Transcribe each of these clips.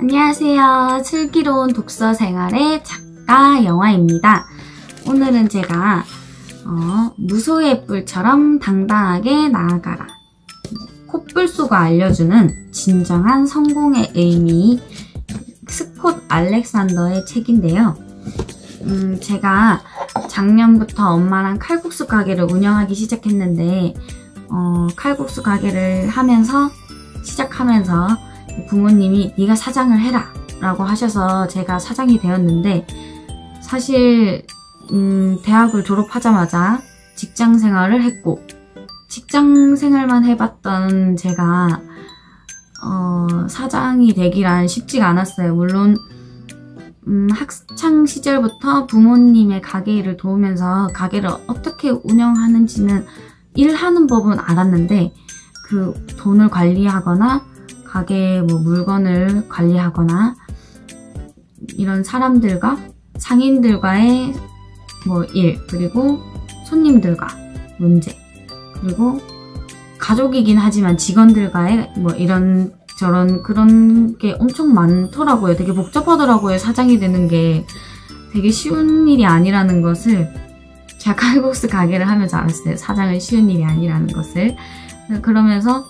안녕하세요. 슬기로운 독서 생활의 작가 영화입니다. 오늘은 제가 무소의 뿔처럼 당당하게 나아가라. 콧불소가 알려주는 진정한 성공의 의미, 스콧 알렉산더의 책인데요. 제가 작년부터 엄마랑 칼국수 가게를 운영하기 시작했는데 칼국수 가게를 시작하면서 부모님이 네가 사장을 해라 라고 하셔서 제가 사장이 되었는데, 사실 대학을 졸업하자마자 직장 생활을 했고, 직장 생활만 해봤던 제가 사장이 되기란 쉽지가 않았어요. 물론 학창 시절부터 부모님의 가게 일을 도우면서 가게를 어떻게 운영하는지는 일하는 법은 알았는데, 그 돈을 관리하거나 가게 물건을 관리하거나 이런 사람들과 상인들과의 일, 그리고 손님들과 문제, 그리고 가족이긴 하지만 직원들과의 이런 저런 그런 게 엄청 많더라고요. 되게 복잡하더라고요. 사장이 되는 게 되게 쉬운 일이 아니라는 것을 제가 칼국수 가게를 하면서 알았어요. 사장은 쉬운 일이 아니라는 것을. 그러면서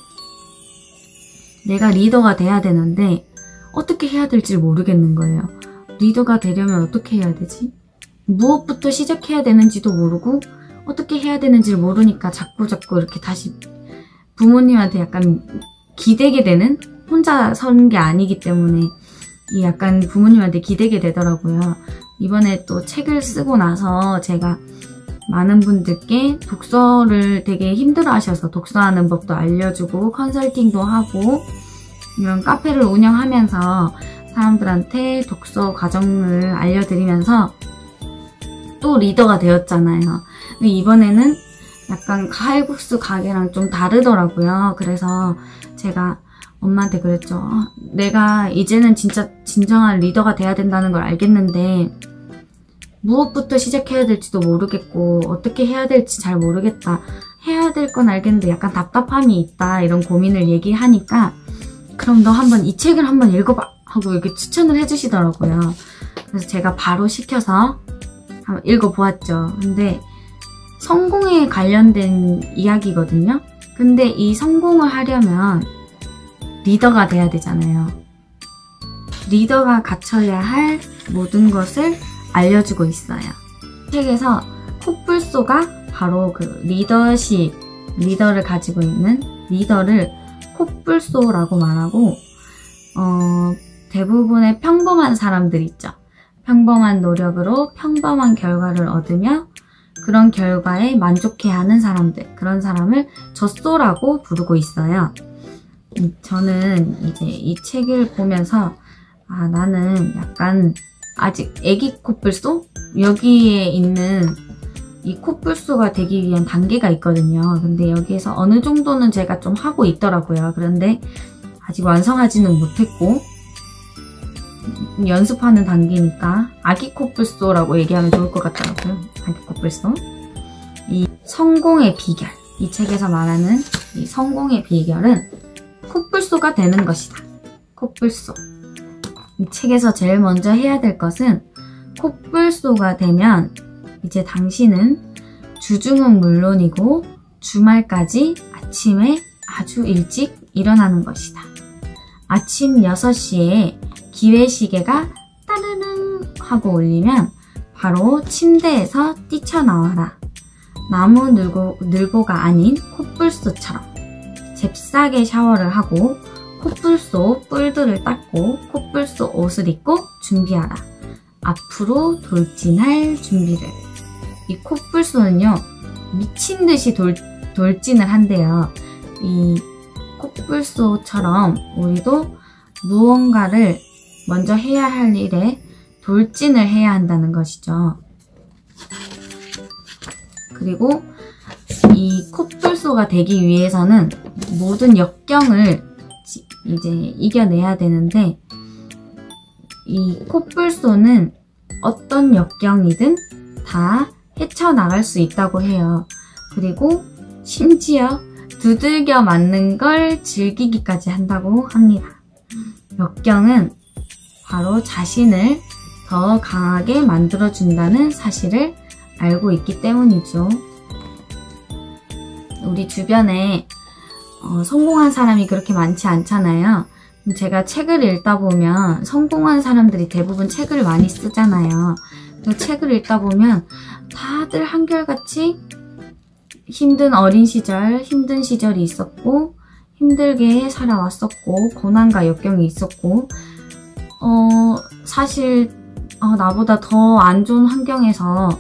내가 리더가 돼야 되는데 어떻게 해야 될지 모르겠는 거예요. 리더가 되려면 어떻게 해야 되지? 무엇부터 시작해야 되는지도 모르고 어떻게 해야 되는지를 모르니까 자꾸 이렇게 다시 부모님한테 약간 기대게 되는, 혼자 선 게 아니기 때문에 약간 부모님한테 기대게 되더라고요. 이번에 또 책을 쓰고 나서 제가 많은 분들께 독서를 되게 힘들어 하셔서 독서하는 법도 알려주고 컨설팅도 하고 이런 카페를 운영하면서 사람들한테 독서 과정을 알려드리면서 또 리더가 되었잖아요. 이번에는 약간 칼국수 가게랑 좀 다르더라고요. 그래서 제가 엄마한테 그랬죠. 내가 이제는 진짜 진정한 리더가 돼야 된다는 걸 알겠는데 무엇부터 시작해야 될지도 모르겠고 어떻게 해야 될지 잘 모르겠다. 해야 될 건 알겠는데 약간 답답함이 있다. 이런 고민을 얘기하니까 그럼 너 한번 이 책을 한번 읽어봐 하고 이렇게 추천을 해주시더라고요. 그래서 제가 바로 시켜서 한번 읽어보았죠. 근데 성공에 관련된 이야기거든요. 근데 이 성공을 하려면 리더가 돼야 되잖아요. 리더가 갖춰야 할 모든 것을 알려주고 있어요. 책에서 콧불소가 바로 그 리더를 가지고 있는 리더를 콧불소라고 말하고, 대부분의 평범한 사람들 있죠. 평범한 노력으로 평범한 결과를 얻으며 그런 결과에 만족해하는 사람들, 그런 사람을 젖소라고 부르고 있어요. 저는 이제 이 책을 보면서 나는 약간 아직 애기 콧불소? 여기에 있는 이 콧불소가 되기 위한 단계가 있거든요. 근데 여기에서 어느 정도는 제가 좀 하고 있더라고요. 그런데 아직 완성하지는 못했고 연습하는 단계니까 아기 콧불소라고 얘기하면 좋을 것 같더라고요. 아기 콧불소. 이 성공의 비결, 이 책에서 말하는 이 성공의 비결은 콧불소가 되는 것이다. 콧불소. 이 책에서 제일 먼저 해야 될 것은 콧불소가 되면 이제 당신은 주중은 물론이고 주말까지 아침에 아주 일찍 일어나는 것이다. 아침 6시에 기회시계가 따르릉 하고 울리면 바로 침대에서 뛰쳐나와라. 나무 늘보가 아닌 콧불소처럼 잽싸게 샤워를 하고 콧불소 뿔들을 닦고 콧불소 옷을 입고 준비하라. 앞으로 돌진할 준비를. 이 콧불소는요, 미친듯이 돌진을 한대요. 이 콧불소처럼 우리도 무언가를 먼저 해야 할 일에 돌진을 해야 한다는 것이죠. 그리고 이 콧불소가 되기 위해서는 모든 역경을 이제 이겨내야 되는데, 이 콧불소는 어떤 역경이든 다 헤쳐나갈 수 있다고 해요. 그리고 심지어 두들겨 맞는 걸 즐기기까지 한다고 합니다. 역경은 바로 자신을 더 강하게 만들어준다는 사실을 알고 있기 때문이죠. 우리 주변에 성공한 사람이 그렇게 많지 않잖아요. 제가 책을 읽다 보면 성공한 사람들이 대부분 책을 많이 쓰잖아요. 책을 읽다 보면 다들 한결같이 힘든 어린 시절, 힘든 시절이 있었고 힘들게 살아왔었고 고난과 역경이 있었고 사실 나보다 더 안 좋은 환경에서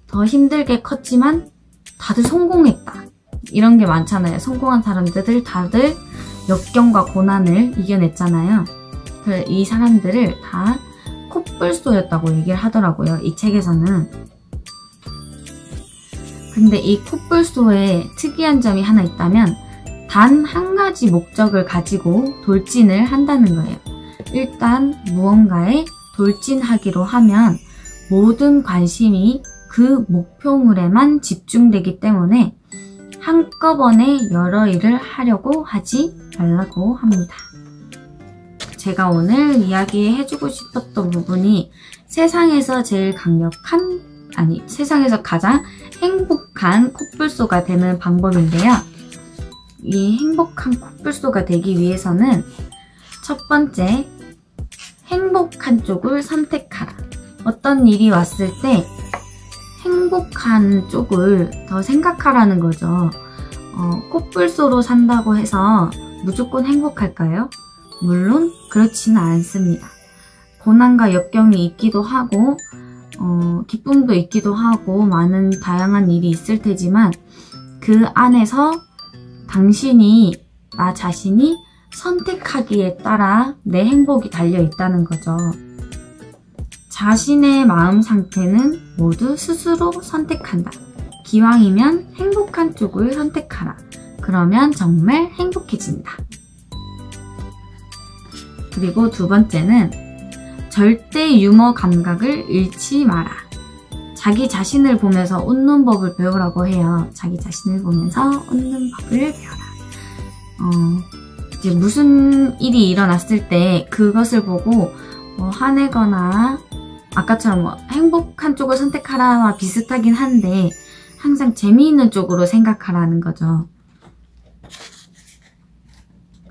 더 힘들게 컸지만 다들 성공했다. 이런 게 많잖아요. 성공한 사람들 다들 역경과 고난을 이겨냈잖아요. 이 사람들을 다 콧불소였다고 얘기를 하더라고요. 이 책에서는. 근데 이 콧불소에 특이한 점이 하나 있다면 단 한 가지 목적을 가지고 돌진을 한다는 거예요. 일단 무언가에 돌진하기로 하면 모든 관심이 그 목표물에만 집중되기 때문에 한꺼번에 여러 일을 하려고 하지 말라고 합니다. 제가 오늘 이야기해주고 싶었던 부분이 세상에서 세상에서 가장 행복한 콧불소가 되는 방법인데요. 이 행복한 콧불소가 되기 위해서는 첫 번째, 행복한 쪽을 선택하라. 어떤 일이 왔을 때 행복한 쪽을 더 생각하라는 거죠. 콧불소로 산다고 해서 무조건 행복할까요? 물론 그렇지는 않습니다. 고난과 역경이 있기도 하고 기쁨도 있기도 하고 많은 다양한 일이 있을 테지만 그 안에서 나 자신이 선택하기에 따라 내 행복이 달려 있다는 거죠. 자신의 마음 상태는 모두 스스로 선택한다. 기왕이면 행복한 쪽을 선택하라. 그러면 정말 행복해진다. 그리고 두 번째는 절대 유머 감각을 잃지 마라. 자기 자신을 보면서 웃는 법을 배우라고 해요. 자기 자신을 보면서 웃는 법을 배워라. 이제 무슨 일이 일어났을 때 그것을 보고 화내거나 아까처럼 행복한 쪽을 선택하라와 비슷하긴 한데 항상 재미있는 쪽으로 생각하라는 거죠.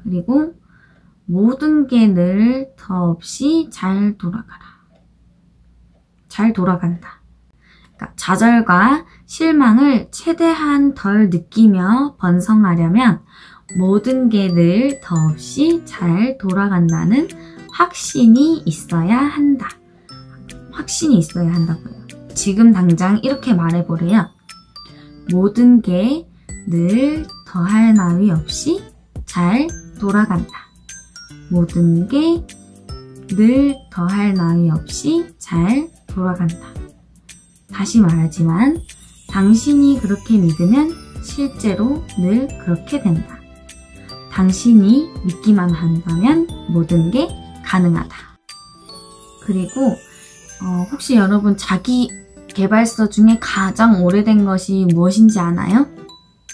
그리고 모든 게 늘 더없이 잘 돌아가라. 잘 돌아간다. 그러니까 좌절과 실망을 최대한 덜 느끼며 번성하려면 모든 게 늘 더없이 잘 돌아간다는 확신이 있어야 한다. 확신이 있어야 한다고요. 지금 당장 이렇게 말해보래요. 모든 게 늘 더할 나위 없이 잘 돌아간다. 모든 게 늘 더할 나위 없이 잘 돌아간다. 다시 말하지만 당신이 그렇게 믿으면 실제로 늘 그렇게 된다. 당신이 믿기만 한다면 모든 게 가능하다. 그리고 혹시 여러분 자기 개발서 중에 가장 오래된 것이 무엇인지 아나요?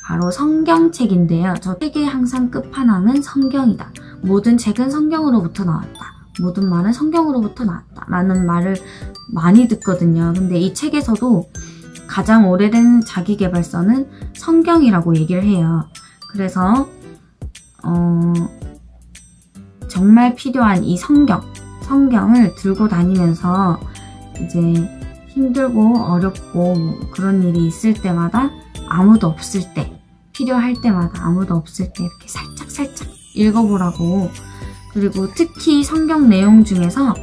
바로 성경책인데요. 저 책의 항상 끝판왕은 성경이다. 모든 책은 성경으로부터 나왔다. 모든 말은 성경으로부터 나왔다. 라는 말을 많이 듣거든요. 근데 이 책에서도 가장 오래된 자기계발서는 성경이라고 얘기를 해요. 그래서 정말 필요한 이 성경을 들고 다니면서 이제 힘들고 어렵고 그런 일이 있을 때마다 아무도 없을 때, 필요할 때마다 아무도 없을 때 이렇게 살짝 읽어보라고. 그리고 특히 성경 내용 중에서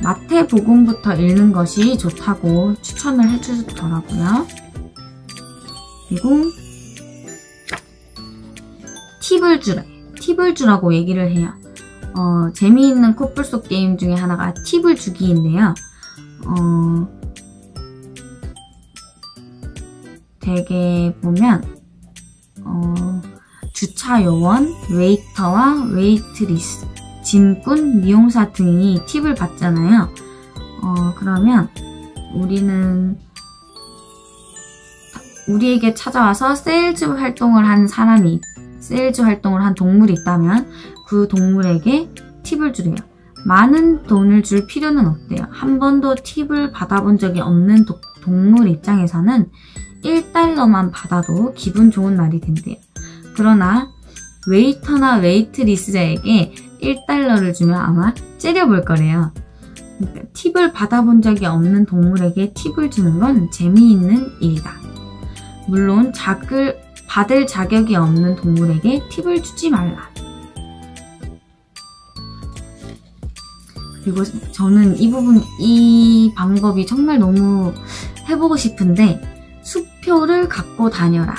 마태복음부터 읽는 것이 좋다고 추천을 해주더라고요. 그리고 팁을 주라고 얘기를 해요. 재미있는 콧불소 게임 중에 하나가 팁을 주기인데요. 되게 보면 주차 요원, 웨이터와 웨이트리스, 짐꾼, 미용사 등이 팁을 받잖아요. 그러면 우리에게 찾아와서 세일즈 활동을 한 동물이 있다면 그 동물에게 팁을 주래요. 많은 돈을 줄 필요는 없대요. 한 번도 팁을 받아본 적이 없는 동물 입장에서는 1달러만 받아도 기분 좋은 날이 된대요. 그러나 웨이터나 웨이트리스자에게 1달러를 주면 아마 째려볼 거래요. 그러니까 팁을 받아본 적이 없는 동물에게 팁을 주는 건 재미있는 일이다. 물론 받을 자격이 없는 동물에게 팁을 주지 말라. 그리고 저는 이 방법이 정말 너무 해보고 싶은데, 수표를 갖고 다녀라.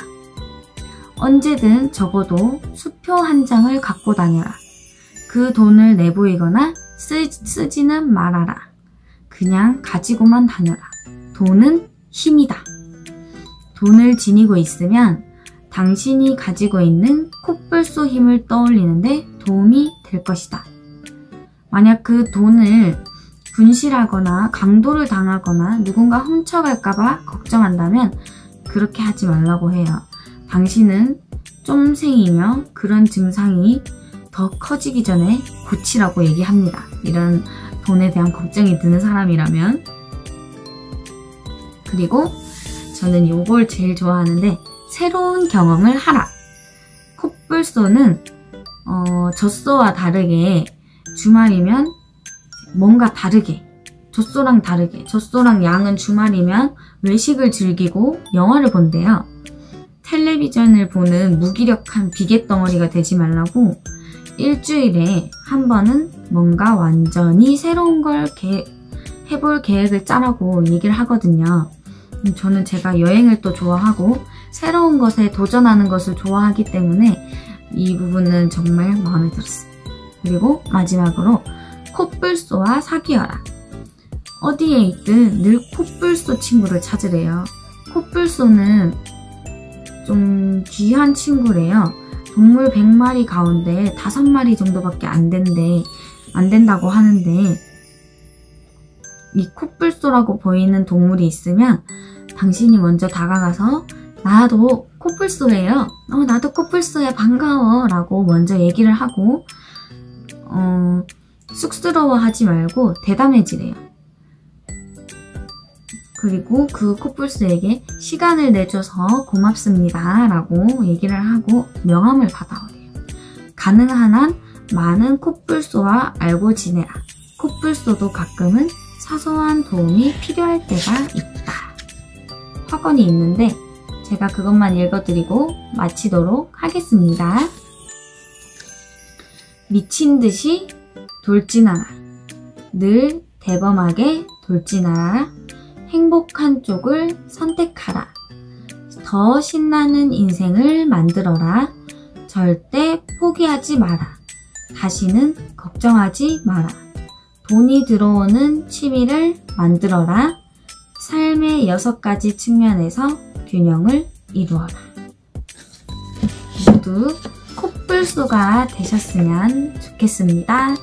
언제든 적어도 수표 한 장을 갖고 다녀라. 그 돈을 내보이거나 쓰지는 말아라. 그냥 가지고만 다녀라. 돈은 힘이다. 돈을 지니고 있으면 당신이 가지고 있는 코뿔소 힘을 떠올리는데 도움이 될 것이다. 만약 그 돈을 분실하거나 강도를 당하거나 누군가 훔쳐갈까봐 걱정한다면 그렇게 하지 말라고 해요. 당신은 쫌생이며 그런 증상이 더 커지기 전에 고치라고 얘기합니다. 이런 돈에 대한 걱정이 드는 사람이라면. 그리고 저는 요걸 제일 좋아하는데, 새로운 경험을 하라. 코뿔소는 젖소와 다르게 주말이면 뭔가 다르게, 젖소랑 양은 주말이면 외식을 즐기고 영화를 본대요. 텔레비전을 보는 무기력한 비계덩어리가 되지 말라고 일주일에 한 번은 뭔가 완전히 새로운 걸 해볼 계획을 짜라고 얘기를 하거든요. 저는 제가 여행을 또 좋아하고 새로운 것에 도전하는 것을 좋아하기 때문에 이 부분은 정말 마음에 들었어요. 그리고 마지막으로 코뿔소와 사귀어라. 어디에 있든 늘 코뿔소 친구를 찾으래요. 코뿔소는 좀 귀한 친구래요. 동물 100마리 가운데 5마리 정도밖에 안 된다고 하는데, 이 코뿔소라고 보이는 동물이 있으면 당신이 먼저 다가가서 나도 코뿔소예요. 나도 코뿔소야, 반가워 라고 먼저 얘기를 하고 쑥스러워하지 말고 대담해지래요. 그리고 그 코뿔소에게 시간을 내줘서 고맙습니다 라고 얘기를 하고 명함을 받아오래요. 가능한 한 많은 코뿔소와 알고 지내라. 코뿔소도 가끔은 사소한 도움이 필요할 때가 있다. 확언이 있는데 제가 그것만 읽어드리고 마치도록 하겠습니다. 미친듯이 돌진하라. 늘 대범하게 돌진하라. 행복한 쪽을 선택하라. 더 신나는 인생을 만들어라. 절대 포기하지 마라. 다시는 걱정하지 마라. 돈이 들어오는 취미를 만들어라. 삶의 6가지 측면에서 균형을 이루어라. 모두 코뿔소가 되셨으면 좋겠습니다.